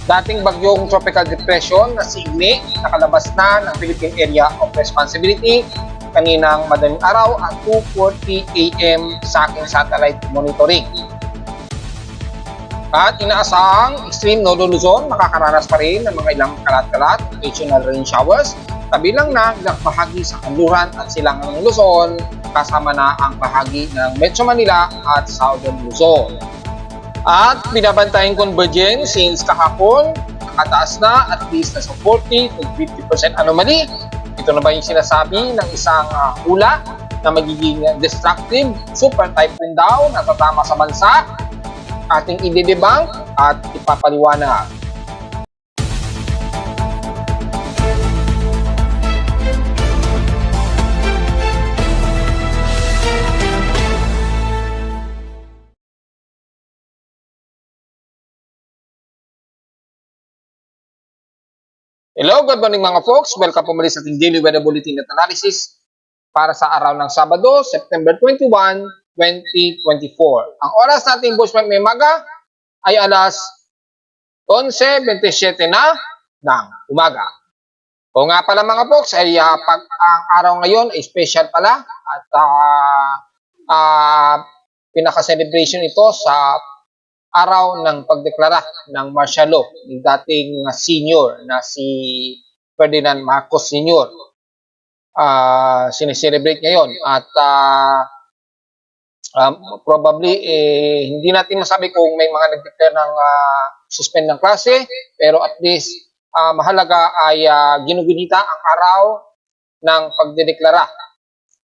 Dating bagyong tropical depression na si Igme, nakalabas na ng Philippine Area of Responsibility kaninang madaling araw at 2:40 AM sa aking satellite monitoring. At inaasahang extreme Nodo Luzon makakaranas pa rin ng mga ilang kalat-kalat occasional rain showers, kabilang na ng bahagi sa kanluran at silangan ng Luzon, kasama na ang bahagi ng Metro Manila at Southern Luzon. At binabantayan convergence since kahapon, nakataas na at least nasa 40 to 50% anomaly. Ito na ba yung sinasabi ng isang hula na magiging destructive super typhoon daw na tatama sa bansa? Ating i-debunk at ipapaliwanag. Hello, good morning mga folks. Welcome po muli sa ating Daily Weather Bulletin at Analysis para sa araw ng Sabado, September 21, 2024. Ang oras natin bush may maga ay alas 11:27 na ng umaga. O nga pala mga folks, ay pag ang araw ngayon ay special pala at pinaka-celebration ito sa araw ng pagdeklara ng martial law ng dating senior na si Ferdinand Marcos Sr. Sineselebrate ngayon at probably hindi natin masabi kung may mga nag-declare ng suspend ng klase, pero at least mahalaga ay ginugunita ang araw ng pagdedeklara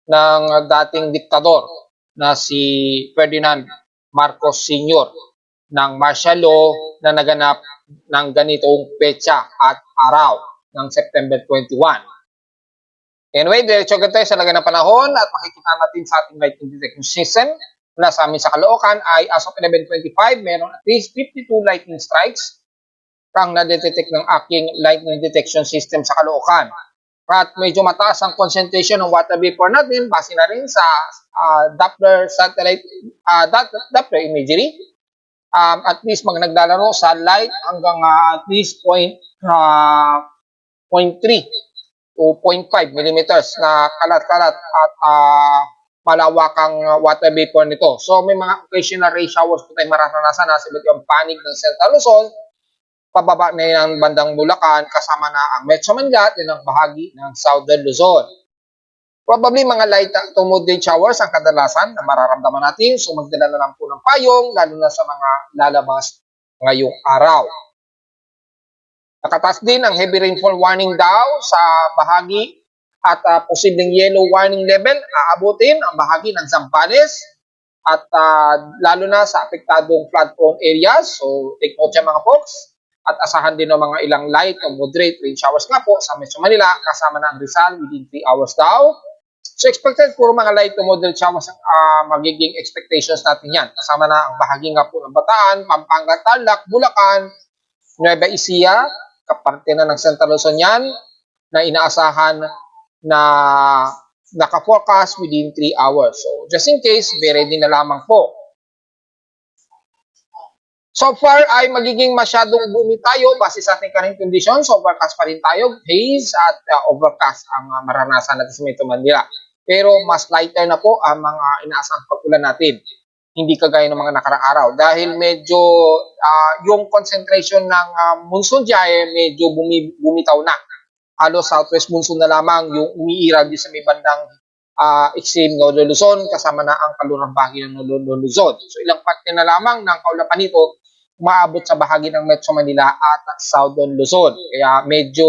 ng dating diktador na si Ferdinand Marcos Sr. ng martial law na naganap ng ganitong petsa at araw ng September 21. Anyway, diretso agad tayo sa lagay ng panahon at makikita natin sa ating lightning detection system na sa amin sa Caloocan ay as of 11:25, meron at least 52 lightning strikes ang na-detect ng aking lightning detection system sa Caloocan. At medyo mataas ang concentration ng water vapor natin base na rin sa Doppler satellite Doppler imagery. At least naglalaro sa light hanggang at least 0.3 o 0.5 millimeters na kalat-kalat at malawakang water vapor nito. So may mga occasional rain showers po tayo mararanasan na sa iba't ibang panig ng Central Luzon, pababa na yun ang bandang Bulacan, kasama na ang Metro Manila at ang bahagi ng Southern Luzon. Probably mga light to moderate showers ang kadalasan na mararamdaman natin, so magdala na lang po ng payong, lalo na sa mga lalabas ngayong araw. Nakataas din ang heavy rainfall warning daw sa bahagi at posibleng yellow warning level aabutin ang bahagi ng Zambales at lalo na sa apektadong flood-prone areas. So take note yan mga folks. At asahan din ng mga ilang light o moderate rain showers nga po sa Metro Manila kasama na ang Rizal within 3 hours daw. So expected puro mga light to moderate showers ang magiging expectations natin yan. Kasama na ang bahagi nga po ng Bataan, Pampanga, Tarlac, Bulacan, Nueva Ecija, kaparte na ng Central Luzon yan, na inaasahan na naka-forecast within 3 hours. So just in case, be ready na lamang po. So far ay magiging masyadong bumi tayo base sa ating current conditions. Overcast pa rin tayo, haze at overcast ang maranasan natin sa Metro Manila. Pero mas lighter na po ang mga inaasahang pag-ulan natin. Hindi kagaya ng mga nakarang araw. Dahil medyo yung concentration ng monsoon dyan medyo bumitaw na. Halos southwest monsoon na lamang yung umiiraw din sa may bandang extreme Northern Luzon, kasama na ang kalurang bahagi ng Northern Luzon. So ilang parte na lamang ng kaulapan nito umaabot sa bahagi ng Metro Manila at Southern Luzon. Kaya medyo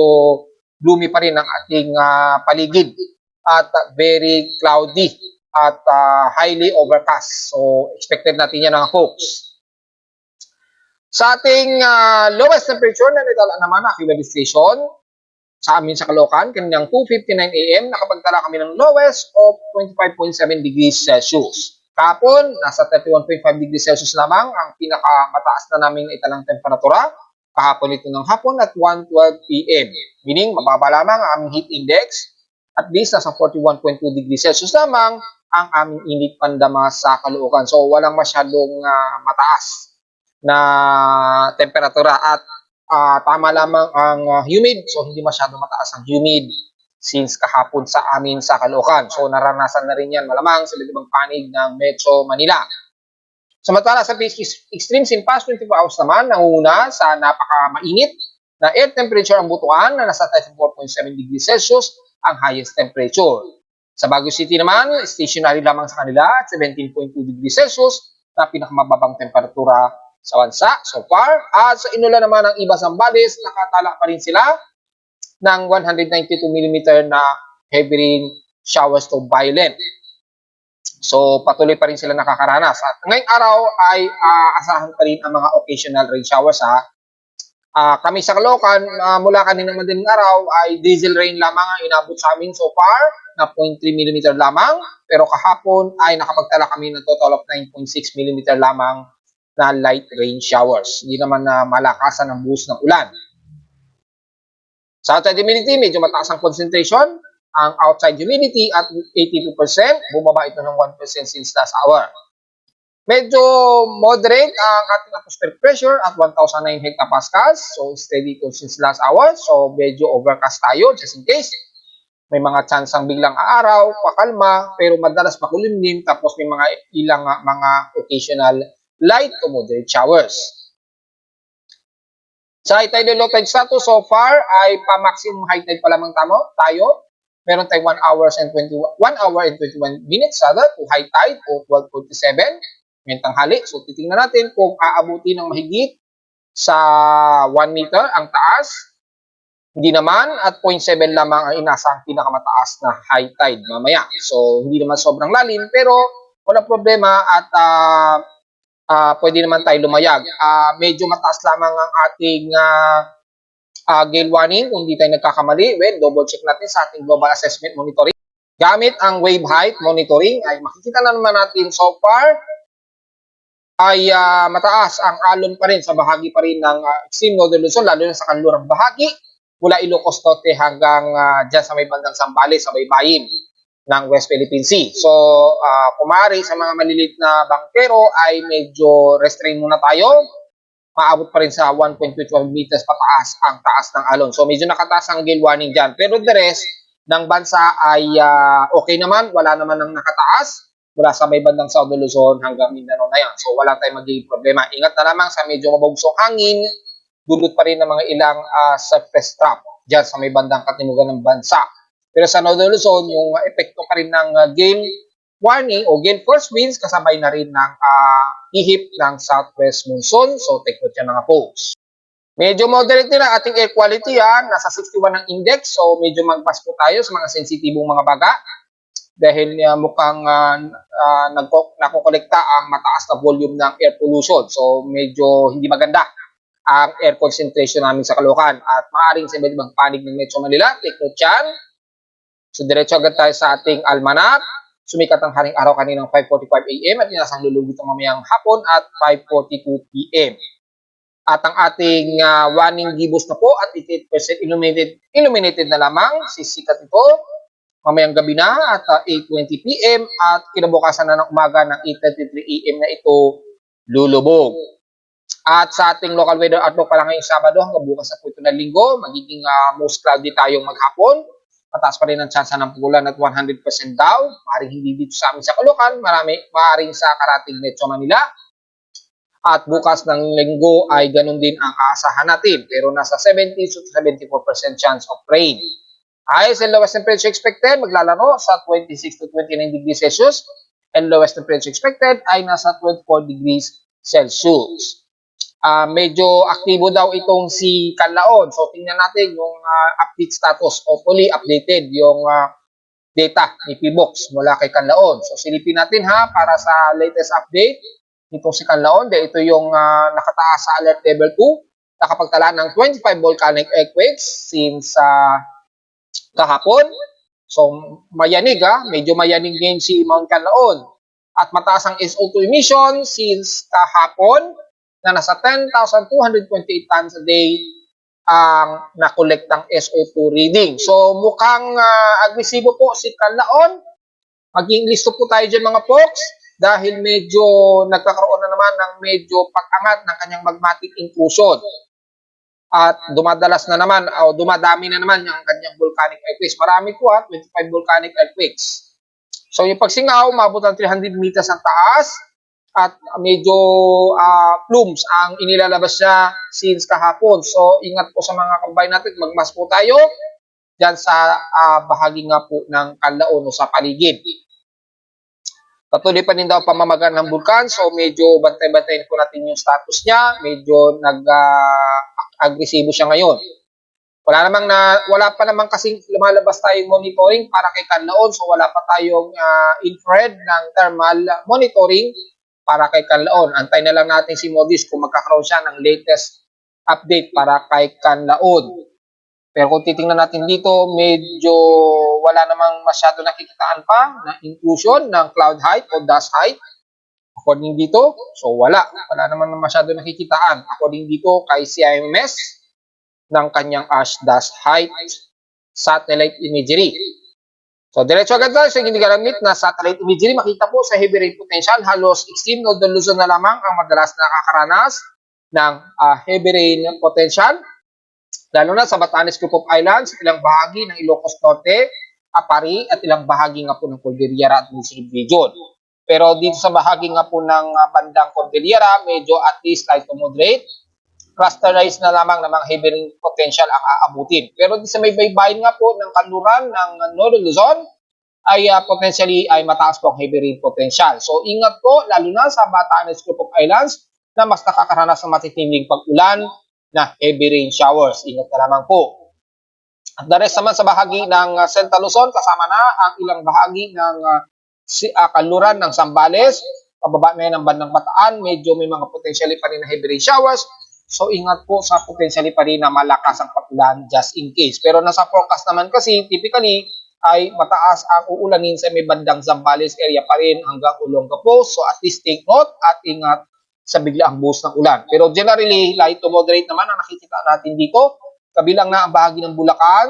gloomy pa rin ang ating paligid at very cloudy at highly overcast. So expected natin yan mga folks. Sa ating lowest temperature na nitala naman aking weather station sa amin sa Caloocan, kanyang 2:59 AM, nakapagtala kami ng lowest of 25.7 degrees Celsius. Kahapon, nasa 31.5 degrees Celsius lamang ang pinakamataas na namin italang temperatura. Kahapon ito ng hapon at 1:12 PM. Meaning, mababa lamang ang aming heat index. At least, nasa 41.2 degrees Celsius lamang ang aming init pandama sa Caloocan. So, walang masyadong mataas na temperatura at tama lamang ang humid. So, hindi masyado mataas ang humid since kahapon sa amin sa Caloocan. So, naranasan na rin yan malamang sa libang panig ng Metro Manila. Samantala sa PH Extremes in past 24 hours naman, nanguna sa napaka-mainit na air temperature ang Butuan na nasa 34.7 degrees Celsius ang highest temperature. Sa Baguio City naman, stationary lamang sa kanila at 17.2 degrees Celsius na pinakamababang temperatura sa bansa so far. At sa Inula naman ng Iba Zambales, nakatala pa rin sila ng 192 mm na heavy rain showers to violent. So, patuloy pa rin sila nakakaranas. At ngayong araw ay asahan pa rin ang mga occasional rain showers ha. Kami sa Caloocan, mula kaninang madaling araw ay diesel rain lamang ang inabot sa amin so far na 0.3 mm lamang. Pero kahapon ay nakapagtala kami ng total of 9.6 mm lamang na light rain showers. Hindi naman na malakasan ang buhos ng ulan. Sa outside humidity, medyo mataas ang concentration. Ang outside humidity at 82%, bumaba ito ng 1% since last hour. Medyo moderate ang ating atmospheric pressure at 1,009 hectopascals. So, steady ito since last hour. So, medyo overcast tayo just in case. May mga chance ang biglang aaraw, pakalma, pero madalas makulimlim. Tapos may mga ilang mga occasional light to moderate showers. Sa high tide and low tide status so far ay pa-maximum high tide pa lamang tayo. Meron tayong 1 hour and 21 minutes to high tide o 12:47 ngayong tanghali. So titingnan natin kung aabuti ng mahigit sa 1 meter ang taas. Hindi naman at 0.7 lamang ang inasang pinakamataas na high tide mamaya. So hindi naman sobrang lalim pero wala problema at pwede naman tayo lumayag. Medyo mataas lamang ang ating gale warning kung hindi tayo nagkakamali. Well, double check natin sa ating global assessment monitoring. Gamit ang wave height monitoring ay makikita na naman natin so far ay mataas ang alon pa rin sa bahagi pa rin ng extreme northern Luzon, lalo na sa kanlurang bahagi mula Ilocos Norte hanggang dyan sa may bandang Zambales sa baybayin ng West Philippine Sea. So, kumari sa mga maliliit na bangkero ay medyo restrain muna tayo. Maabot pa rin sa 1.12 meters pataas ang taas ng alon. So, medyo nakataas ang gale warning dyan. Pero the rest ng bansa ay okay naman. Wala naman ang nakataas mula sa may bandang South Luzon hanggang Mindanao na yan. So, wala tayong magiging problema. Ingat na lamang sa medyo mabagsong hangin. Dulot pa rin ng mga ilang surface trap dyan sa may bandang katimugan ng bansa. Pero sa Northern Luzon, yung epekto pa rin ng gale warning o gale force winds kasabay na rin ng ihip ng southwest monsoon. So, take note yan mga folks. Medyo moderate din ang ating air quality yan. Nasa 61 ang index. So, medyo magpas po tayo sa mga sensitibong mga baga. Dahil mukhang nakokolekta ang mataas na volume ng air pollution. So, medyo hindi maganda ang air concentration namin sa Caloocan. At maaaring sa ibang panig ng Metro Manila. Take note yan. So, diretso agad tayo sa ating almanac. Sumikat ang haring araw kaninang 5:45 AM at inasang lulugit ang mamayang hapon at 5:42 PM. At ang ating warning gibos na po at 88% illuminated na lamang. Sisikat ito mamayang gabi na at 8:20 PM at kinabukasan na ng umaga ng 8:33 AM na ito lulubog. At sa ating local weather outlook pala ngayong Sabado hanggang bukas na po ito na linggo, magiging most cloudy tayong maghapon. Mataas pa rin ang tsansa ng pagulan at 100% daw. Maaaring hindi dito sa amin sa Caloocan, maaaring sa karating Metro Manila. At bukas ng linggo ay ganun din ang aasahan natin. Pero nasa 70 to 74% chance of rain. Highest and lowest temperature expected maglalaro sa 26 to 29 degrees Celsius. And lowest temperature expected ay nasa 24 degrees Celsius. Medyo aktibo daw itong si Canlaon. So, tingnan natin yung update status o fully updated yung data ni PBOX mula kay Canlaon. So, silipin natin para sa latest update nitong si Canlaon. Dahil ito yung nakataas sa alert level 2. Nakapagtala ng 25 volcanic earthquakes since kahapon. So, mayanig medyo mayanig ngayon si Mount Canlaon. At mataas ang SO2 emission since kahapon na nasa 10,228 tons a day ang nakolektang SO2 reading. So, mukhang agresibo po si Canlaon. Maging listo po tayo dyan mga folks dahil medyo nagkakaroon na naman ng medyo pag-angat ng kanyang magmatic intrusion. at dumadalas na naman o dumadami na naman ang kanyang volcanic earthquakes. Marami po 25 volcanic earthquakes. So yung pagsingaw, umabot ng 300 meters ang taas at medyo plumes ang inilalabas niya since kahapon. So ingat po sa mga kababayan natin, magmas po tayo dyan sa bahagi nga po ng Canlaon o sa paligid. Patuloy pa din daw pamamaga ng bulkan, so medyo bantay-bantayin po natin yung status niya. Medyo nag-agresibo siya ngayon. Wala pa naman kasing lumalabas tayong monitoring para kay Canlaon, so wala pa tayong infrared ng thermal monitoring para kay Canlaon. Antay na lang natin si Modis kung magkakaroon siya ng latest update para kay Canlaon. Pero kung titingnan natin dito, medyo wala namang masyado nakikitaan pa na inclusion ng cloud height o dust height. According dito, so wala naman masyado nakikitaan. According dito kay CIMS ng kanyang ash dust height satellite imagery. So diretso agad tayo sa ginigamit na satellite imagery. Makita po sa heavy rain potential, halos extreme Northern Luzon na lamang ang madalas nakakaranas ng heavy rain potential. Lalo na sa Batanes Group of Islands, ilang bahagi ng Ilocos Norte, Apari, at ilang bahagi nga po ng Cordillera at Luzon Region. Pero dito sa bahagi nga po ng bandang Cordillera, medyo at least light to moderate, clusterized na lamang ng mga heavy rain potential ang aabutin. Pero dito sa may baybayin nga po ng kanluran ng Northern Luzon, ay potentially ay mataas po ang heavy rain potential. So ingat po, lalo na sa Batanes Group of Islands, na mas nakakaranas ng matitinding pag-ulan, na heavy rain showers. Ingat na lamang po. At the rest naman sa bahagi ng Central Luzon, kasama na ang ilang bahagi ng kanluran ng Zambales, pababa na yan ng bandang Bataan, medyo may mga potentially pa rin na heavy rain showers. So ingat po sa potentially pa rin na malakas ang pag-ulan just in case. Pero nasa forecast naman kasi, typically, ay mataas ang uulanin sa may bandang Zambales area pa rin hanggang Olongapo. So at least take note at ingat sa biglaang buhos ng ulan. Pero generally, light to moderate naman ang nakikita natin dito. Kabilang na ang bahagi ng Bulacan,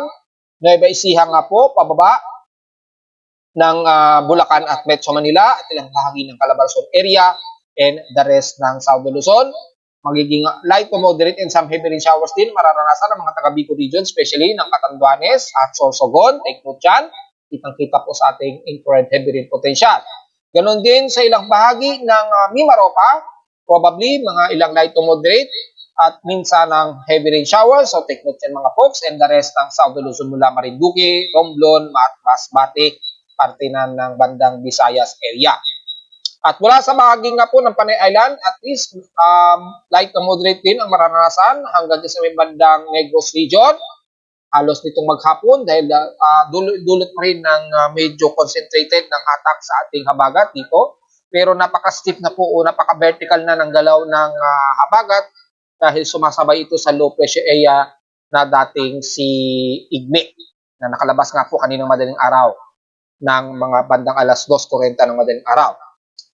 Nueva Ecija nga po, pababa ng Bulacan at Metro Manila, at ilang bahagi ng Calabarzon area, and the rest ng South Luzon. Magiging light to moderate and some heavy rain showers din mararanasan ng mga taga Bicol region, especially ng Catanduanes at Sorsogon. Take note dyan. Kitang-kita po sa ating infrared heavy rain potential. Ganon din sa ilang bahagi ng Mimaropa, probably mga ilang light to moderate at minsan ng heavy rain showers. So take note yan mga folks, and the rest ng South Luzon mula Marinduque, Romblon, Masbate, parte na ng bandang Visayas area. At mula sa bahagi nga po ng Panay Island, at least light to moderate din ang maranasan hanggang sa may bandang Negros region. Halos nitong maghapon dahil dulot pa rin ng medyo concentrated ng hatak sa ating habagat dito. Pero napaka-stiff na po o napaka-vertical na ng galaw ng habagat dahil sumasabay ito sa low pressure area na dating si Igme na nakalabas nga po kaninang madaling araw ng mga bandang alas 2:40 ng madaling araw.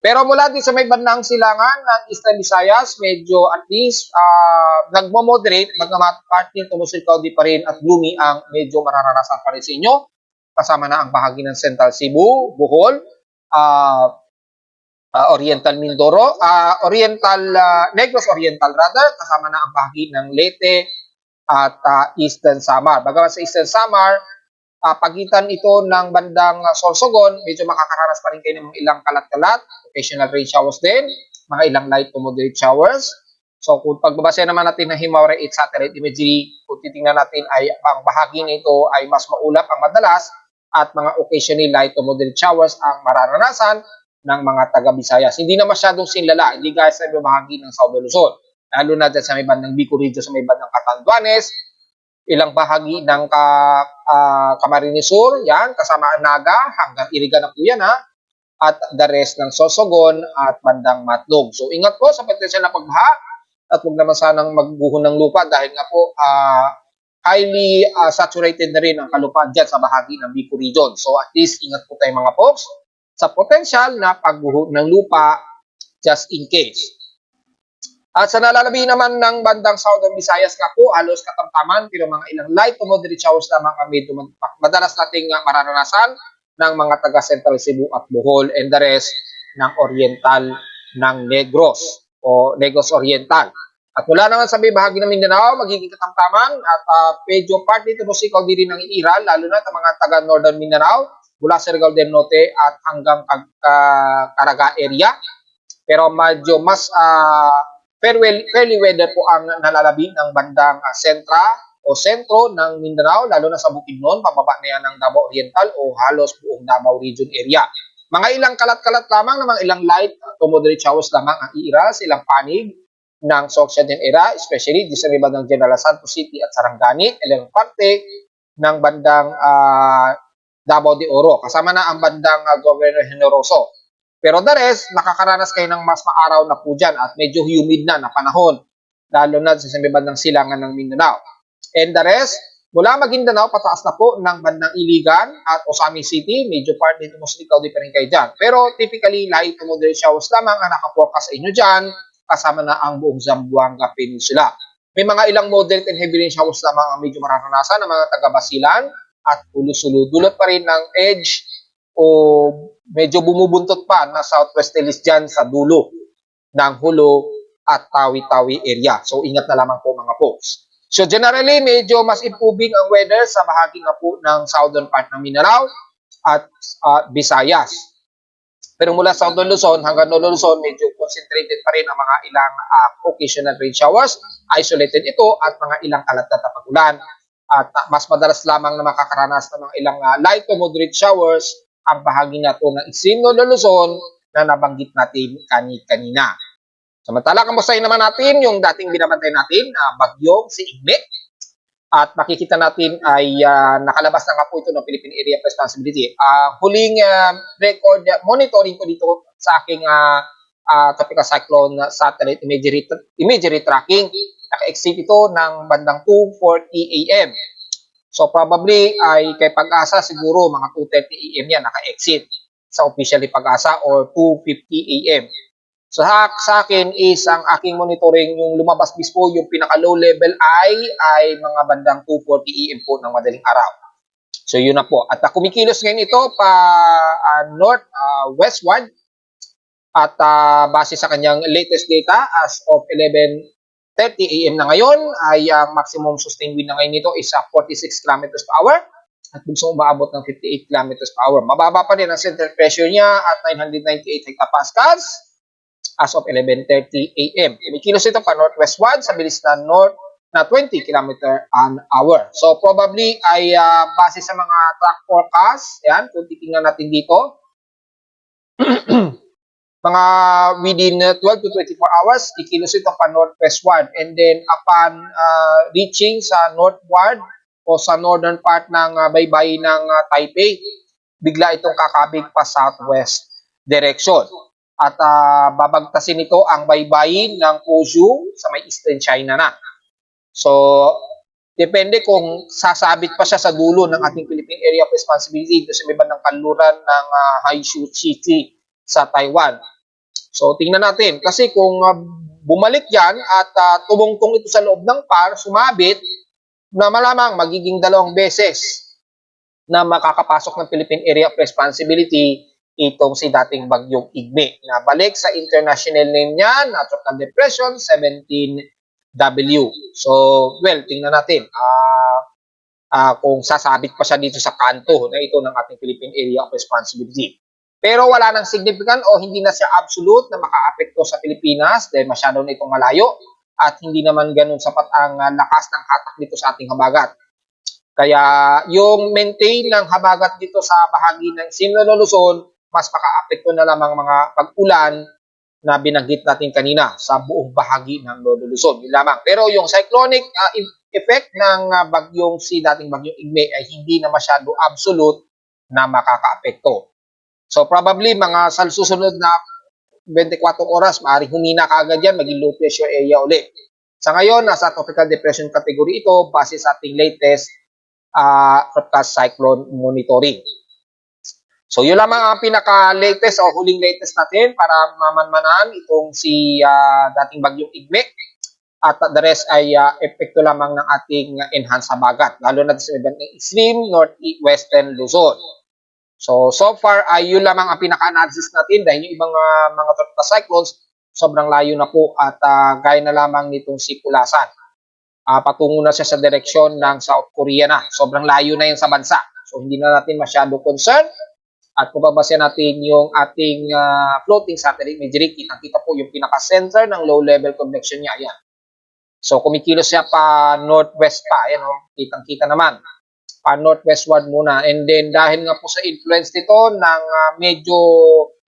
Pero mula din sa may bandang silangan ng Eastern Visayas, medyo at least nagmo-moderate, bagamat parting tumusil cloudy pa rin at gloomy ang medyo mararanasan pa rin sa inyo. Kasama na ang bahagi ng Central Cebu, Bohol, Oriental Mindoro, Negros Oriental rather, kasama na ang bahagi ng Leyte at Eastern Samar. Bagamat sa Eastern Samar, pagitan ito ng bandang Sorsogon, medyo makakaranas pa rin kayo ng ilang kalat-kalat, occasional rain showers din, mga ilang light to moderate showers. So kung pagbabase naman natin ng Himawari 8 satellite imagery, kung titingnan natin ay ang bahagi nito ay mas maulap ang madalas at mga occasionally light to moderate showers ang mararanasan ng mga taga-Visayas. Hindi na masyadong sinlala, hindi guys sa bahagi ng South Luzon. Lalo na dyan sa may bandang Bicol region, sa may bandang Catanduanes, ilang bahagi ng Camarines Sur, yan, kasama Naga, hanggang Iriga na po yan at the rest ng Sorsogon at bandang Matlog. So ingat po sa potensyal na pagbaha at huwag naman sanang magguho ng lupa dahil nga po highly saturated na rin ang kalupaan dyan sa bahagi ng Bicol region. So at least ingat po tayo mga folks sa potensyal na pagguho ng lupa just in case. At sa nalalabi naman ng bandang Southern Visayas nga po, halos katamtaman, pero mga ilang light to moderate showers lamang ang medyo madalas nating mararanasan ng mga taga Central Cebu at Bohol and the rest ng Oriental ng Negros o Negros Oriental. At mula naman sa may bahagi ng Mindanao, magiging katamtaman at medyo part dito mo sikaw din ng iiral, lalo na sa mga taga Northern Mindanao, mula sa Surigao del Norte at hanggang Caraga area. Pero medyo mas fairly weather po ang nalalabi ng bandang sentra o sentro ng Mindanao, lalo na sa Bukidnon, pababa na yan ng Davao Oriental o halos buong Davao Region area. Mga ilang kalat-kalat lamang, mga ilang light to moderate showers lamang ang iira sa ilang panig ng Occidental era, especially di sa may bandang General Santos City at Sarangani, ilang parte ng bandang Davao de Oro, kasama na ang bandang Governor Generoso. Pero the rest, nakakaranas kayo ng mas maaraw na po dyan at medyo humid na panahon, lalo na sa may bandang silangan ng Mindanao. And the rest, mula Maguindanao, pataas na po ng bandang Iligan at Osamis City, medyo part dito mo ikaw di pa rin kayo dyan. Pero typically, light to moderate showers lamang ang nakaporecast sa inyo dyan, kasama na ang buong Zamboanga Peninsula. May mga ilang moderate and heavy rain showers lamang ang medyo mararanasan ng mga taga-Basilan at Ulo-Sulu. Dulot pa rin ng edge o medyo bumubuntot pa na southwesterlies dyan sa dulo ng Hulo at Tawi-Tawi area. So, ingat na lamang po mga folks. So, generally, medyo mas improving ang weather sa bahagi nga po ng southern part ng Mindanao at Visayas. Pero mula sa Southern Luzon hanggang Northern Luzon, medyo concentrated pa rin ang mga ilang occasional rain showers. Isolated ito at mga ilang kalat na pag-ulan. At mas madalas lamang na makakaranas ng mga ilang light to moderate showers ang bahagi na ito ng extreme Northern Luzon na nabanggit natin kanina. Samantala, kamustahin naman natin yung dating binabantay natin, bagyong si Igme. At makikita natin ay nakalabas na nga po ito ng Philippine Area of Responsibility. Huling record monitoring ko dito sa aking tropical cyclone satellite imagery tracking. Naka-exit ito ng bandang 2:40 AM. So probably ay kay Pag-asa siguro mga 2:30 AM yan naka-exit sa officially Pag-asa or 2:50 AM. So sa akin is ang aking monitoring yung lumabas mismo yung pinaka-low level ay mga bandang 2:40 AM po ng madaling araw. So yun na po. At kumikilos ngayon ito pa north westward at base sa kanyang latest data as of 11:30 AM na ngayon ay ang maximum sustained wind na ngayon nito is 46 kilometers per hour at gusto umaabot ng 58 kilometers per hour. Mababa pa din ang center pressure niya at 998 hectopascals as of 11:30 AM. Kumikilos ito pa northwestward sa bilis na north na 20 km an hour. So probably ay base sa mga track forecast, yan, kung titingnan natin dito, mga within 12 to 24 hours, kikilos ito pa northwestward. And then upon reaching sa northward o sa northern part ng baybayin ng Taipei, bigla itong kakabig pa southwest direction. At babagtasin nito ang baybayin ng Kuzhou sa may Eastern China na. So, depende kung sasabit pa siya sa dulo ng ating Philippine Area of Responsibility sa may bandang kanluran ng Haishu City sa Taiwan. So, tingnan natin. Kasi kung bumalik yan at tumungtong ito sa loob ng PAR, sumabit, na malamang magiging 2 beses na makakapasok ng Philippine Area of Responsibility itong si dating bagyong Igme na balik sa international name niya na Tropical Depression 17W. So, well, tingnan natin kung sasabit pa siya dito sa kanto na ito ng ating Philippine Area of Responsibility. Pero wala nang significant o hindi na siya absolute na makaapekto sa Pilipinas dahil masyado na itong malayo at hindi naman ganun sapat ang lakas ng hatak dito sa ating habagat. Kaya yung maintain ng habagat dito sa bahagi ng Sinlolos Luzon, mas makaapekto na lamang mga pag-ulan na binanggit natin kanina sa buong bahagi ng Lolo Luzon. Yun lamang. Pero yung cyclonic effect ng dating bagyong Igme ay hindi na masyado absolute na makakaapekto. So probably mga sa susunod na 24 oras, maaaring humina kaagad yan, maging low pressure area ulit. Sa ngayon, nasa tropical depression category ito base sa ating latest tropical cyclone monitoring. So, yun lamang ang pinaka-latest o huling latest natin para mamanmanan itong si dating bagyong Igme. At the rest ay epekto lamang ng ating enhanced habagat, lalo na sa ibang extreme northwestern Luzon. So far ay yun lamang ang pinaka-analysis natin dahil yung ibang mga tropical cyclones sobrang layo na po at gaya na lamang nitong Sipulasan. Patungo na siya sa direksyon ng South Korea na. Sobrang layo na yan sa bansa. So hindi na natin masyado concern. At kung babasyan natin yung ating floating satellite imagery, kitang-kita po yung pinaka-center ng low-level convection niya. Ayan. So kumikilos siya pa northwest pa. Ayan, oh. Kitang-kita naman. Pa northwestward muna. And then dahil nga po sa influence nito ng medyo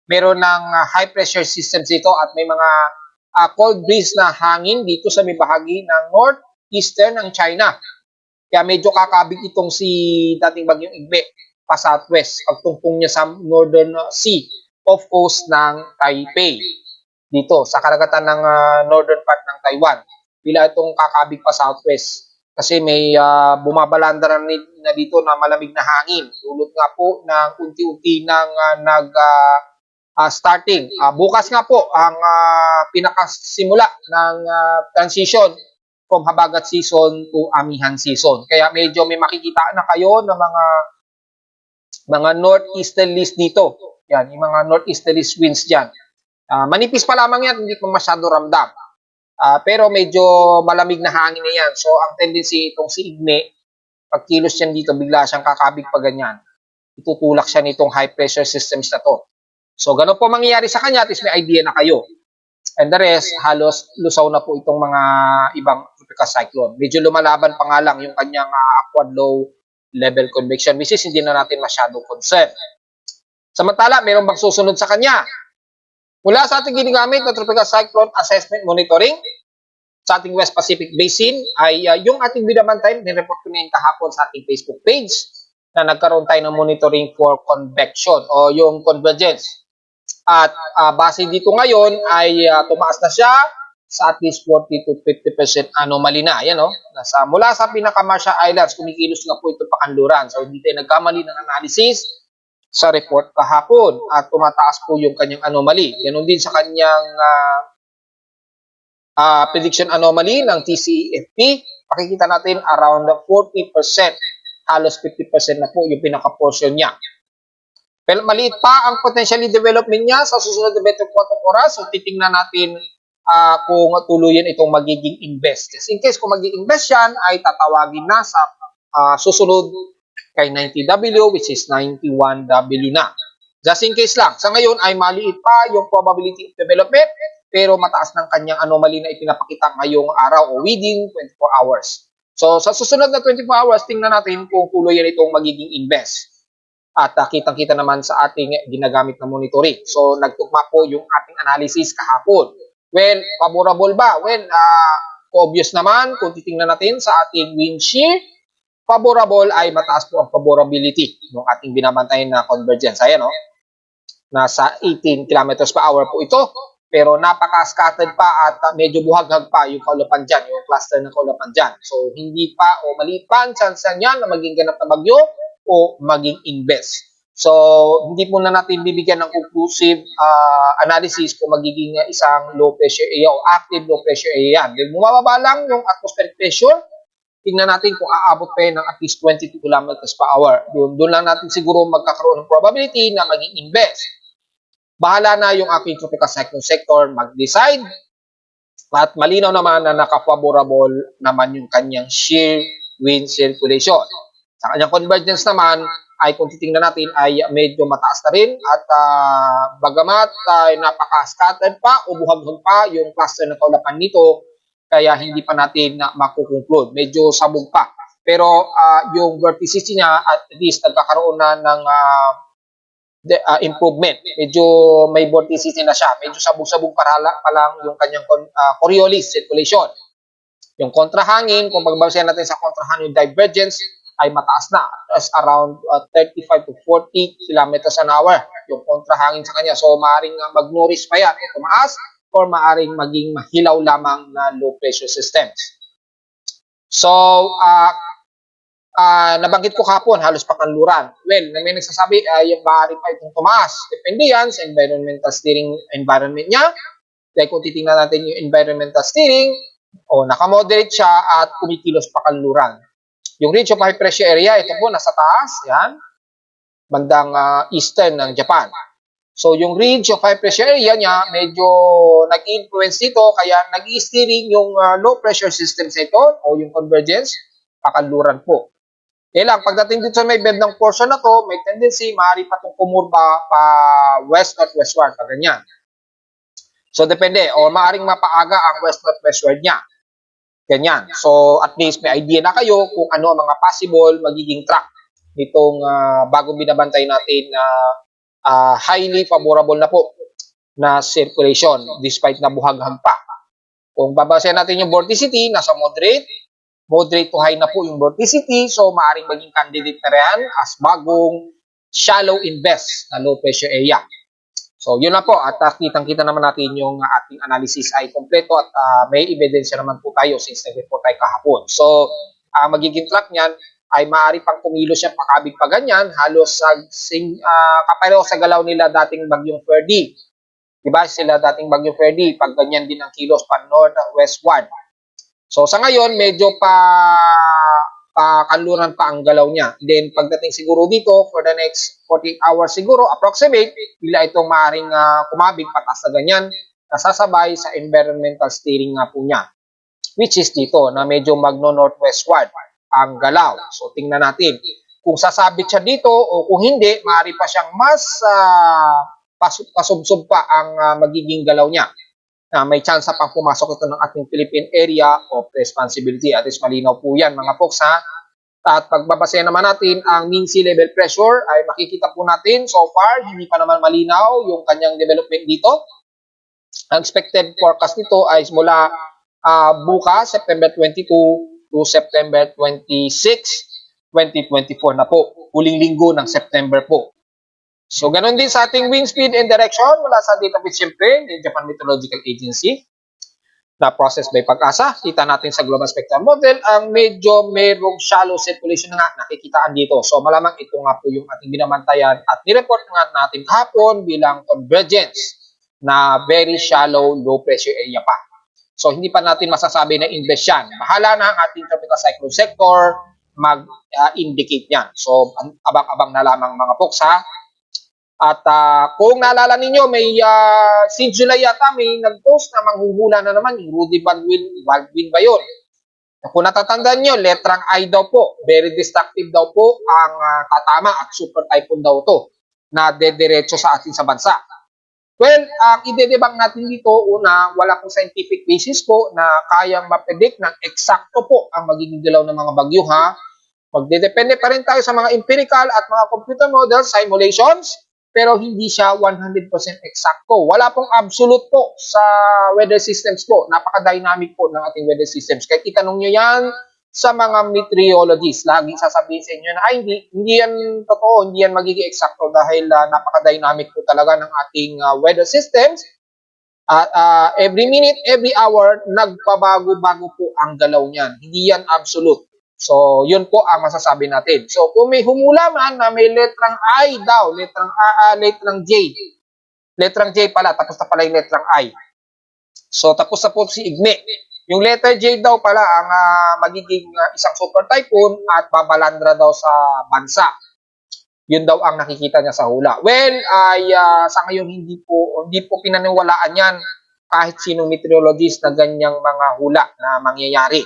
meron ng high pressure systems dito at may mga cold breeze na hangin dito sa may bahagi ng northeastern ng China. Kaya medyo kakabig itong si dating bagyong Igbe pa southwest pagtungtong niya sa northern sea off coast ng Taipei dito sa karagatan ng northern part ng Taiwan. Bila itong kakabig pa southwest kasi may bumabalanda na dito na malamig na hangin. Dulot nga po ng unti-unti ng starting. Bukas nga po ang pinakasimula ng transition from habagat season to amihan season. Kaya medyo may makikita na kayo ng mga northeasterlies dito. Yan, yung mga northeasterlies winds dyan. Manipis pa lamang yan, hindi ko masyado ramdam. Pero medyo malamig na hangin na yan. So, ang tendency itong si Igme, pag kilos yan dito, bigla siyang kakabig pa ganyan. Itutulak siya nitong high pressure systems na to. So, ganun po mangyayari sa kanya, at least may idea na kayo. And the rest, halos lusaw na po itong mga ibang tropical cyclone. Medyo lumalaban pa nga lang yung kanyang upward low level convection, which is hindi na natin masyadong concern. Samantala, meron bang susunod sa kanya? Mula sa ating ginagamit na Tropical Cyclone Assessment Monitoring sa ating West Pacific Basin ay yung ating binabantay, nireport ko na yung kahapon sa ating Facebook page na nagkaroon tayo ng monitoring for convection o yung convergence. At base dito ngayon ay tumaas na siya sa at least 40 to 50% anomaly na. Ayan, no? Mula sa pinaka-Marshall Islands, kumikilos nga po ito pa kanluran. So hindi tayo nagkamali ng analysis sa report kahapon at tumataas po yung kanyang anomaly. Ganun din sa kanyang prediction anomaly ng TCEFP. Pakikita natin around 40%, halos 50% na po yung pinaka-portion niya. Pero maliit pa ang potentially development niya sa susunod na 24 oras. So titingnan natin kung tuluyan itong magiging invest. In case kung magiging invest yan, ay tatawagin na sa susunod kay 90W, which is 91W na. Just in case lang. Sa ngayon ay maliit pa yung probability of development, pero mataas ng kanyang anomaly na ipinapakita ngayong araw o within 24 hours. So sa susunod na 24 hours, tingnan natin kung tuluyan itong magiging invest. At kitang-kita naman sa ating ginagamit na monitoring. So nagtugma po yung ating analysis kahapon. Well, favorable ba? Well, obvious naman kung titingnan natin sa ating wind shear, favorable ay mataas po ang favorability ng ating binabantayan na convergence. Ayan, no? Nasa 18 kilometers per hour po ito. Pero napaka-scattered pa at medyo buhaghag pa yung kaulapan dyan, yung cluster ng kaulapan dyan. So, hindi pa o maliit pa ang chance niya na maging ganap na bagyo o maging invest. So, hindi po na natin bibigyan ng conclusive analysis kung magiging isang low pressure area o active low pressure area yan. Dahil bumababa lang yung atmospheric pressure, tingnan natin kung aabot pa ng at least 22 kilometers per hour. Doon lang natin siguro magkakaroon ng probability na maging invest. Bahala na yung aking tropical cyclone sector mag-decide. At malinaw naman na naka-favorable naman yung kanyang shear wind circulation. Sa kanyang convergence naman, ay kung titingnan natin ay medyo mataas na rin at bagamat napaka-scattered pa o buhaghag pa yung cluster ng kaulapan nito, kaya hindi pa natin makukonclude. Medyo sabog pa. Pero yung vertices niya at least nagkakaroon na ng improvement. Medyo may vorticity na siya. Medyo sabog-sabog pa lang yung kanyang Coriolis circulation. Yung kontrahangin, kung pagbabasayan natin sa kontrahangin divergence, ay mataas na. As around 35 to 40 kilometers an hour yung kontrahangin sa kanya. So, maaaring mag-nourish pa yan o tumaas or maaaring maging mahilaw lamang na low pressure systems. So, nabanggit ko kapon, halos pakanluran. Well, may nagsasabi ay maaari pa itong tumaas. Depende yan sa environmental steering environment niya. Kaya kung titingnan natin yung environmental steering, nakamoderate siya at kumikilos pakanluran. Yung range of high pressure area, ito po, nasa taas, yan, bandang eastern ng Japan. So yung ridge, yung high pressure area niya, medyo nag-influence dito, kaya nag-steering yung low pressure system sa ito o yung convergence, pakanluran po. Kaya lang, pagdating dito sa may bendang portion na to, may tendency, maaari pa itong kumurba pa west at westward, pa ganyan. So depende, o maaring mapaaga ang west at westward niya. Ganyan. So at least may idea na kayo kung ano ang mga possible magiging track nitong bagong binabantay natin na highly favorable na po na circulation despite na buhaghag pa. Kung babasahin natin yung vorticity, nasa moderate to high na po yung vorticity, so maaring maging candidate na rin as bagong shallow invest na low pressure area. So yun na po, at kitang-kita naman natin yung ating analysis ay kompleto at may ebidensya naman po tayo since nag-report tayo kahapon. So magiging track niyan ay maaari pang kumilos siya pakabig pa ganyan, halos kapareho sa galaw nila dating bagyong Ferdy. Diba sila dating bagyong Ferdy, pag ganyan din ang kilos pa north-westward. So sa ngayon, medyo kanluran pa ang galaw niya. Then pagdating siguro dito, for the next 48 hours siguro, approximate, bila itong maaaring kumabig patas na ganyan, nasasabay sa environmental steering nga po niya. Which is dito, na medyo magno-northwestward ang galaw. So tingnan natin. Kung sasabit siya dito o kung hindi, maaari pa siyang mas pasubsob pa ang magiging galaw niya. May chance pang pumasok ito ng ating Philippine Area of Responsibility. At is malinaw po yan mga folks ha. At pagbabase naman natin ang mean sea level pressure ay makikita po natin so far hindi pa naman malinaw yung kanyang development dito. Ang expected forecast nito ay mula bukas September 22 to September 26, 2024 na po. Huling linggo ng September po. So, ganun din sa ating wind speed and direction mula sa database siyempre ng Japan Meteorological Agency na process by Pag-asa. Kita natin sa Global Spectrum Model ang medyo merong shallow circulation na nga nakikitaan dito. So, malamang ito nga po yung ating binabantayan at nireport nga natin kahapon bilang convergence na very shallow low pressure area pa. So, hindi pa natin masasabi na invest yan. Bahala na ang ating tropical cyclone sector mag-indicate yan. So, abang-abang na lamang mga folks ha. At kung naalala ninyo, may si July yata may nag-post na manghuhula na naman yung Rudy Baldwin ba yun? Kung natatandaan nyo, letrang I daw po, very destructive daw po ang tatama at super typhoon daw to na dediretso sa atin sa bansa. Well, ang idedebang natin dito, una, wala pong scientific basis po na kayang mapredict ng eksakto po ang magiging dilaw ng mga bagyo ha. Magdedepende pa rin tayo sa mga empirical at mga computer models, simulations, pero hindi siya 100% eksakto. Wala pong absolute po sa weather systems po. Napaka-dynamic po ng ating weather systems. Kaya itanong nyo yan sa mga meteorologists. Laging sasabihin sa inyo na hindi yan totoo, hindi yan magiging eksakto dahil napaka-dynamic po talaga ng ating weather systems. At every minute, every hour, nagpabago-bago po ang galaw niyan. Hindi yan absolute. So, yun po ang masasabi natin. So, kung may humula man na may letrang I daw, letrang J. Letrang J pala, tapos na pala yung letrang I. So, tapos na po si Igme. Yung letter J daw pala ang magiging isang super typhoon at babalandra daw sa bansa. Yun daw ang nakikita niya sa hula. Well, sa ngayon hindi po pinaniwalaan yan kahit sinong meteorologist na ganyang mga hula na mangyayari.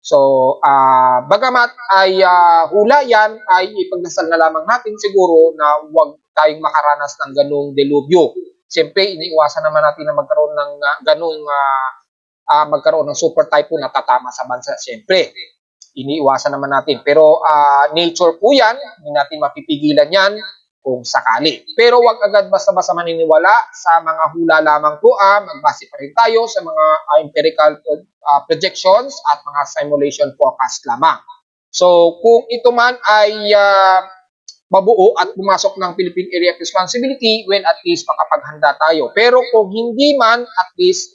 So, bagamat ay hula yan, ay ipagdasal na lamang natin siguro na huwag tayong makaranas ng ganung delubyo. Siyempre, iniiwasan naman natin na magkaroon ng magkaroon ng super typhoon na tatama sa bansa. Siyempre, iniiwasan naman natin. Pero nature po yan, hindi natin mapipigilan yan kung sakali. Pero wag agad basta-basta maniniwala sa mga hula lamang po. Magbase pa rin tayo sa mga empirical projections at mga simulation forecast lamang. So kung ito man ay mabuo at pumasok ng Philippine Area of Responsibility, well at least makapaghanda tayo. Pero kung hindi man, at least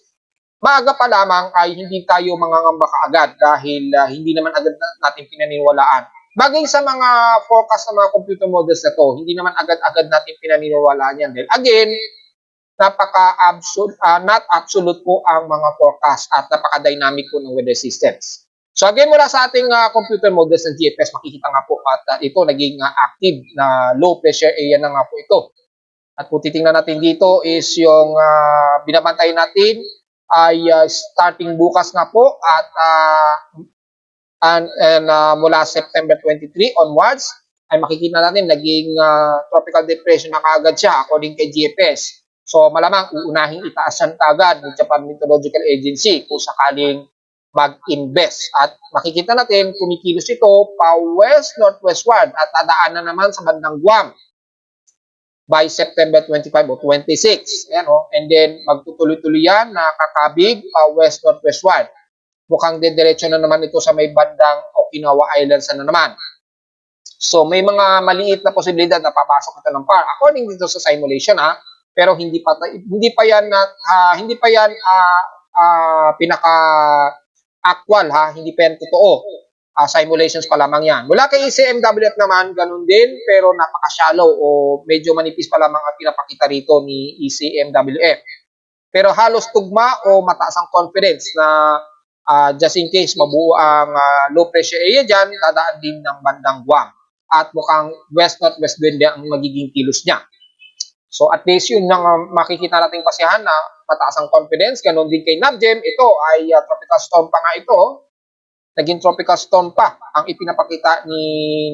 maaga pa lamang ay hindi tayo mangangamba kaagad dahil hindi naman agad natin pinaniniwalaan. Bagay sa mga forecast ng mga computer models na to, hindi naman agad-agad natin pinaniniwalaan yan. Dahil again, not absolute po ang mga forecast at napaka-dynamic po ng weather systems. So again, mula sa ating computer models ng GFS, makikita nga po at ito naging active na low pressure area na nga po ito. At kung titingnan natin dito is yung binabantay natin ay starting bukas nga po at mula September 23 onwards ay makikita natin naging tropical depression na kaagad siya according kay GFS. So malamang uunahing itaas yan kaagad ng Japan Meteorological Agency kung sakaling mag-invest. At makikita natin kumikilos ito pa west-northwestward at dadaan na naman sa bandang Guam by September 25 o 26. Ayan, oh. And then magtutuloy-tuloy yan na kakabig pa west-northwestward. Mukhang dediretso na naman ito sa may bandang Okinawa Islands na naman. So may mga maliit na posibilidad na papasok ito ng PAR according dito sa simulation pero hindi pa yan pinaka actual hindi pa yan totoo. Simulations pa lamang yan. Mula kay ECMWF naman ganun din pero napaka-shallow o medyo manipis pa lamang ang pinapakita rito ni ECMWF. Pero halos tugma o mataas ang confidence na just in case mabuo ang low pressure area dyan, dadaan din ng bandang Guam. At mukhang west-northwest wind ang magiging kilos niya. So at least yun ang makikita nating basehan na mataas ang confidence. Ganon din kay NABGEM. Ito ay tropical storm pa nga ito. Naging tropical storm pa ang ipinapakita ni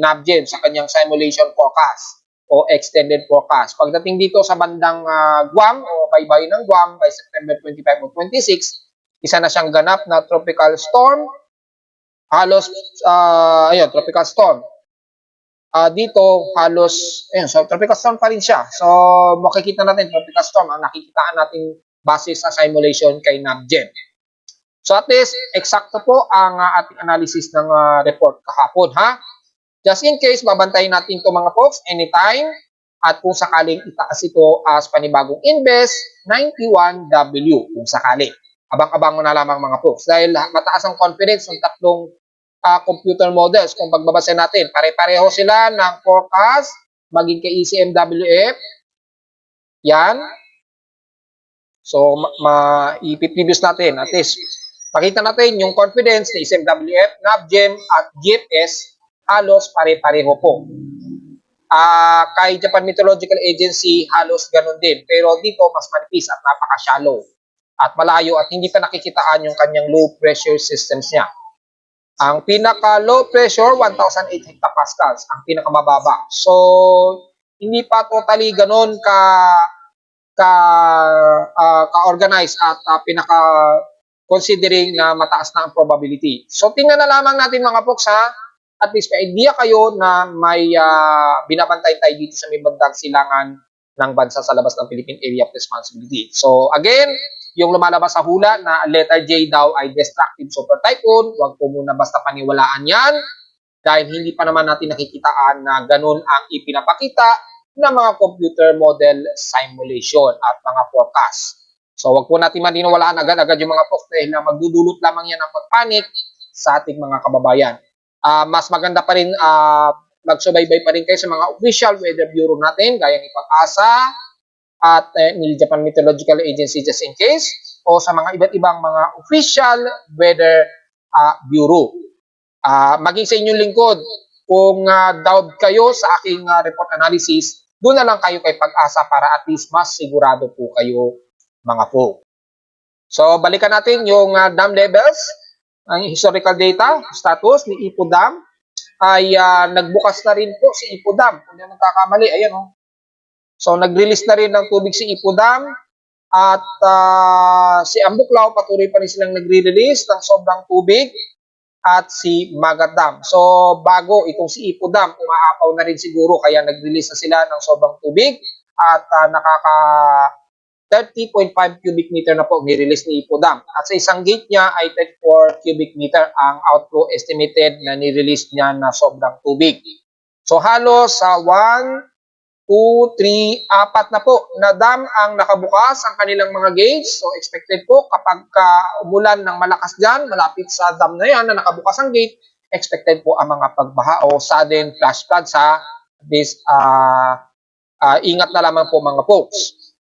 NABGEM sa kanyang simulation forecast o extended forecast. Pagdating dito sa bandang Guam o baybayin ng Guam by September 25 o 26, isa na siyang ganap na tropical storm. Halos, tropical storm. Dito, halos, so tropical storm pa rin siya. So, makikita natin, tropical storm, ang nakikitaan natin base sa simulation kay NABGEM. So, at least, eksakto po ang ating analysis ng report kahapon, Just in case, babantayin natin ito mga folks anytime. At kung sakaling itaas ito as panibagong invest, 91W kung sakali. Abang-abang mo na lamang mga folks. Dahil mataas ang confidence ng tatlong computer models. Kung pagbabasa natin, pare-pareho sila ng forecast maging kay ECMWF. Yan. So, ipiprevious natin. At least, makita natin yung confidence ni ECMWF, NABGEM at GFS halos pare-pareho po. Kay Japan Meteorological Agency, halos ganun din. Pero dito, mas manipis at napaka-shallow at malayo at hindi pa nakikitaan yung kanyang low pressure systems niya. Ang pinaka-low pressure, 1,008 hectopascals. Ang pinaka-mababa. So, hindi pa totally ganun ka-organize at pinaka-considering na mataas na ang probability. So, tingnan na lamang natin mga folks at least may idea kayo na may binabantay tayo dito sa may bandang silangan ng bansa sa labas ng Philippine Area of Responsibility. So, again, yung lumalabas sa hula na letter J daw ay destructive super typhoon, huwag po muna basta paniwalaan yan dahil hindi pa naman natin nakikitaan na ganun ang ipinapakita ng mga computer model simulation at mga forecast. So wag po natin maniniwalaan agad-agad yung mga folks dahil na magdudulot lamang yan ng pagpanik sa ating mga kababayan. Mas maganda pa rin magsubaybay pa rin kayo sa mga official weather bureau natin gaya ni Pag-asa, at ni Japan Meteorological Agency just in case o sa mga iba't ibang mga official weather bureau. Maging sa inyong lingkod, kung doubt kayo sa aking report analysis, doon na lang kayo kay Pag-asa para at least mas sigurado po kayo mga po. So balikan natin yung dam levels, ang historical data, status ni Ipo Dam ay nagbukas na rin po si Ipo Dam. Kung hindi nagkakamali, ayan So, nag-release na rin ng tubig si Ipo Dam at si Ambuklao patuloy pa rin silang nagre-release ng sobrang tubig at si Magat Dam. So, bago itong si Ipo Dam, umaapaw na rin siguro kaya nag-release na sila ng sobrang tubig at nakaka 30.5 cubic meter na po ni-release ni Ipo Dam. At sa isang gate niya ay 34 cubic meter ang outflow estimated na ni-release niya na sobrang tubig. So, halos sa 1, 2, 3, 4 na po na dam ang nakabukas ang kanilang mga gates. So expected po kapag umulan ng malakas dyan, malapit sa dam na yan na nakabukas ang gate, expected po ang mga pagbaha o sudden flash floods This, ingat na lamang po mga folks.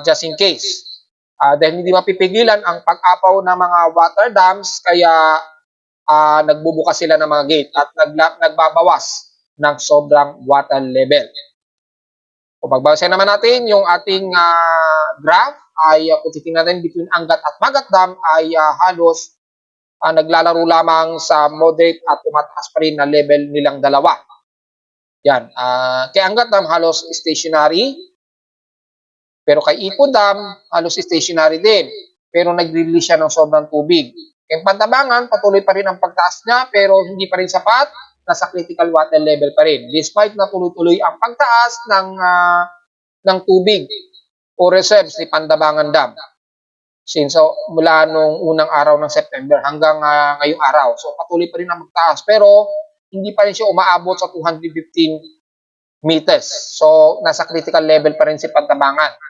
Just in case. Dahil hindi mapipigilan ang pag-apaw ng mga water dams, kaya nagbubukas sila ng mga gate at nagbabawas ng sobrang water level. Kung pagbasa naman natin yung ating graph ay kung titingnan natin between Angat at Magat Dam ay halos naglalaro lamang sa moderate at tumataas pa rin na level nilang dalawa. Yan. Kay Angat Dam halos stationary. Pero kay Ipon Dam halos stationary din. Pero nag-release siya ng sobrang tubig. Kay Pantabangan patuloy pa rin ang pagtaas niya pero hindi pa rin sapat. Nasa critical water level pa rin. Despite na tuloy-tuloy ang pagtaas ng tubig o reserves ni Pantabangan Dam. Since mula nung unang araw ng September hanggang ngayong araw. So patuloy pa rin ang magtaas pero hindi pa rin siya umaabot sa 215 meters. So nasa critical level pa rin si Pantabangan.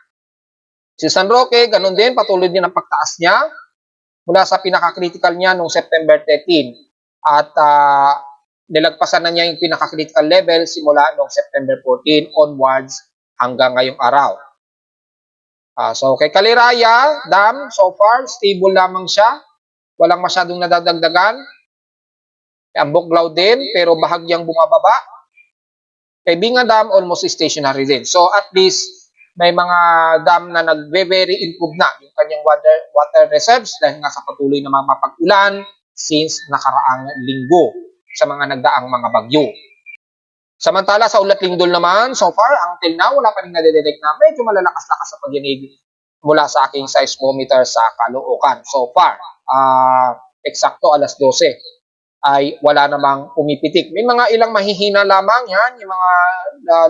Si San Roque, ganun din, patuloy din ang pagtaas niya mula sa pinaka-critical niya noong September 13. At nilagpasan na niya yung pinaka-critical level simula noong September 14 onwards hanggang ngayong araw. So kay Caliraya Dam, so far, stable lamang siya. Walang masyadong nadadagdagan. Ang Buglaw din, pero bahagyang bumababa. Kay Binga Dam, almost stationary din. So at least, may mga dam na nagve-very improve na yung kanyang water reserves dahil nga sa patuloy na mga mapag-ulan since nakaraang linggo sa mga nagdaang mga bagyo. Samantala sa Ulat Lindol naman, so far, until now, wala pa rin nadedetect na medyo malalakas-lakas sa pagyanig mula sa aking seismometer sa Caloocan. So far, eksakto alas 12 ay wala namang pumipitik. May mga ilang mahihina lamang yan, yung mga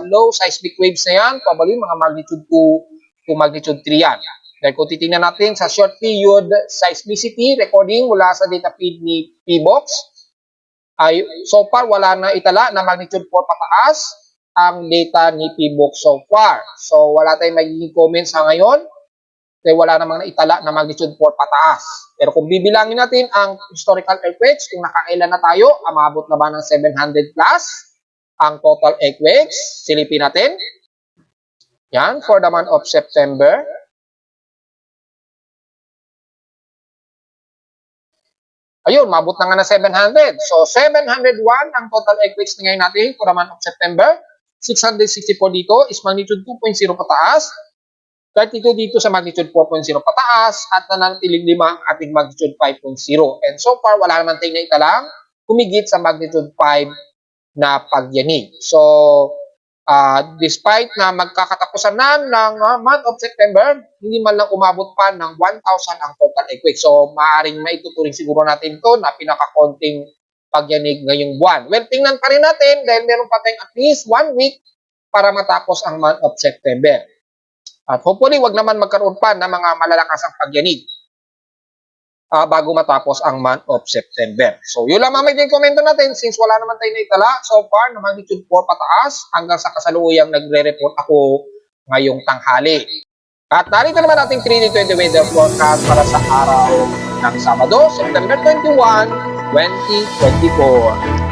low seismic waves na yan, probably mga magnitude 2 to magnitude 3 yan. Dahil kung titingnan natin sa short period seismicity recording mula sa data feed ni PBOX, ay so far wala na itala na magnitude 4 pataas ang data ni PBOX so far. So wala tayong magiging comments sa ngayon. Dahil wala namang naitala na magnitude 4 pataas. Pero kung bibilangin natin ang historical earthquakes, kung nakailan na tayo, umabot na ba ng 700 plus ang total earthquakes? Silipin natin. Yan, for the month of September. Ayun, mabot na nga na 700. So, 701 ang total earthquakes na ngayon natin for the month of September. 664 dito is magnitude 2.0 pataas. 32 dito sa magnitude 4.0 pataas at nanatiling 5 ang ating magnitude 5.0. And so far, wala naman tayong naitalang humigit sa magnitude 5 na pagyanig. So, despite na magkakatapusan na ng month of September, hindi man lang umabot pa ng 1,000 ang total earthquake. So, maaaring maituturing siguro natin ito na pinakakonting pagyanig ngayong buwan. Well, tingnan pa rin natin dahil meron pa tayong at least 1 week para matapos ang month of September. At hopefully, wag naman magkaroon pa ng mga malalasang pagyanig bago matapos ang month of September. So, yun lang magiging komento natin since wala naman tayo naitala so far na magnitude 4 pataas hanggang sa kasaluyang nagre-report ako ngayong tanghali. At narito naman ating 3D20 weather forecast para sa araw ng Sabado, September 21, 2024.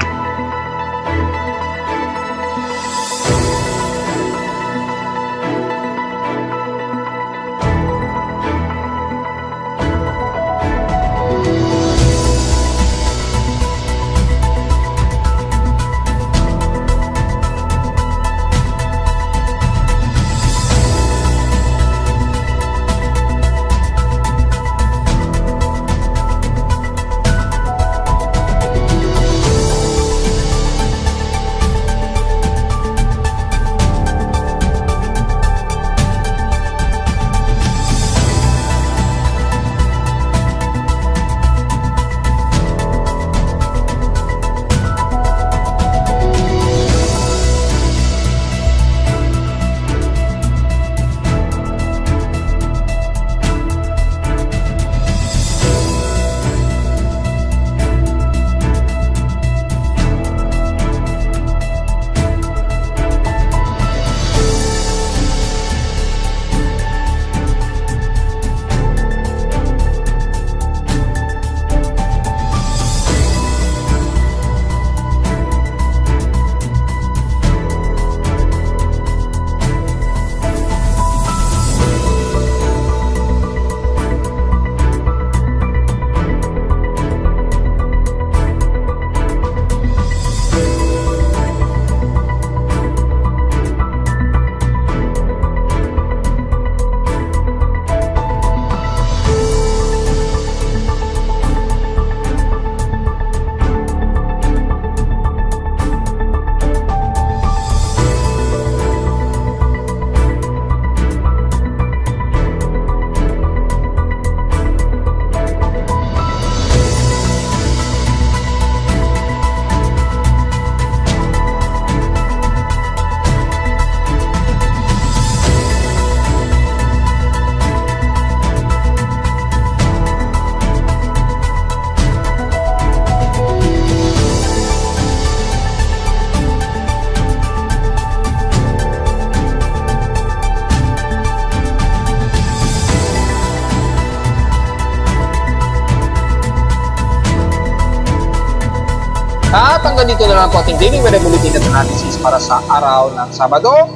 At hanggang dito na lang po ating daily weather bulletin at analysis para sa araw ng Sabado,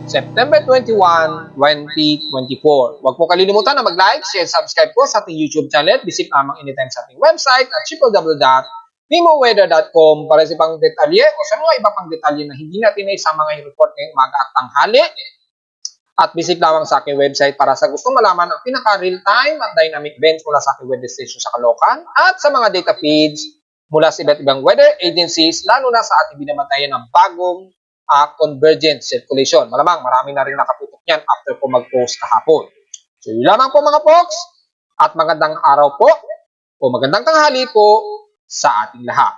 September 21, 2024. Huwag po kalilimutan na mag-like, share, subscribe po sa ating YouTube channel. Visit lamang anytime sa ating website at www.mimoweather.com para sa ibang detalye o sa mga iba pang detalye na hindi natin naisama ngayong report ngayong umaga at tanghali. At visit lamang sa aking website para sa gustong malaman ang pinaka-real-time at dynamic events mula sa aking weather station sa Caloocan at sa mga data feeds mula sa iba't ibang weather agencies, lalo na sa ating binabatayan ng bagong convergent circulation. Malamang marami na rin nakatutok yan after po mag-post kahapon. So yun lamang po mga folks at magandang araw po o magandang tanghali po sa ating lahat.